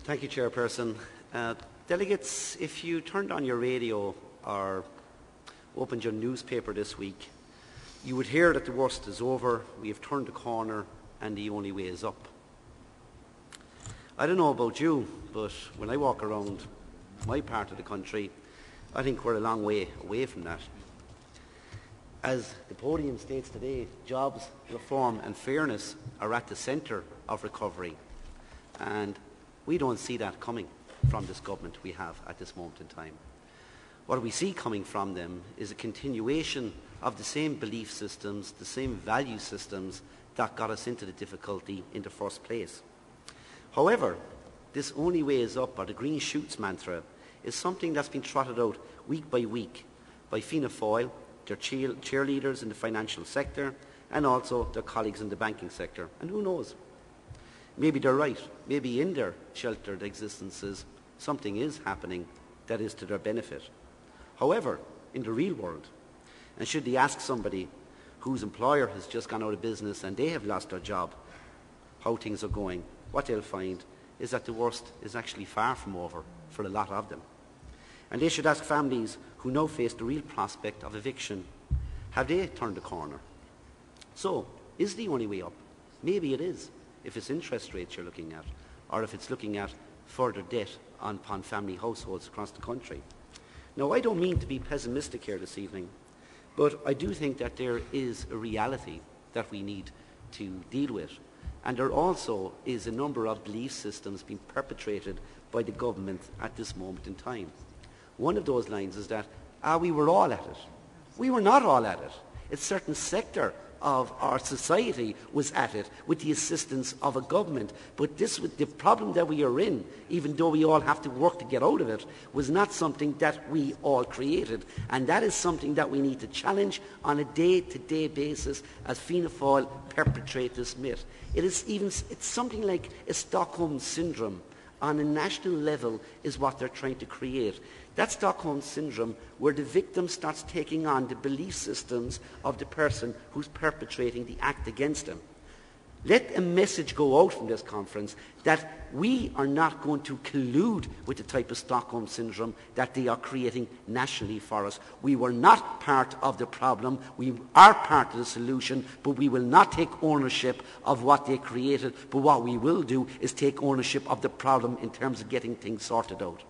Thank you, Chairperson. Delegates, if you turned on your radio or opened your newspaper this week, you would hear that the worst is over, we have turned the corner, and the only way is up. I don't know about you, but when I walk around my part of the country, I think we're a long way away from that. As the podium states today, jobs, reform and fairness are at the centre of recovery, and we don't see that coming from this government we have at this moment in time. What we see coming from them is a continuation of the same belief systems, the same value systems that got us into the difficulty in the first place. However, this only way is up, or the green shoots mantra, is something that's been trotted out week by week by Fianna Fáil, their cheerleaders in the financial sector, and also their colleagues in the banking sector. And who knows? Maybe they're right. Maybe in their sheltered existences, something is happening that is to their benefit. However, in the real world, and should they ask somebody whose employer has just gone out of business and they have lost their job, how things are going, what they'll find is that the worst is actually far from over for a lot of them. And they should ask families who now face the real prospect of eviction, have they turned the corner? So, is the only way up? Maybe it is, if it's interest rates you're looking at, or if it's looking at further debt upon family households across the country. Now, I don't mean to be pessimistic here this evening, but I do think that there is a reality that we need to deal with. And there also is a number of belief systems being perpetrated by the government at this moment in time. One of those lines is that, we were all at it. We were not all at it. A certain sector of our society was at it with the assistance of a government. But the problem that we are in, even though we all have to work to get out of it, was not something that we all created. And that is something that we need to challenge on a day-to-day basis as Fianna Fáil perpetrate this myth. It's something like a Stockholm syndrome on a national level is what they're trying to create. That Stockholm syndrome where the victim starts taking on the belief systems of the person who's perpetrating the act against them. Let a message go out from this conference that we are not going to collude with the type of Stockholm syndrome that they are creating nationally for us. We were not part of the problem. We are part of the solution, but we will not take ownership of what they created. But what we will do is take ownership of the problem in terms of getting things sorted out.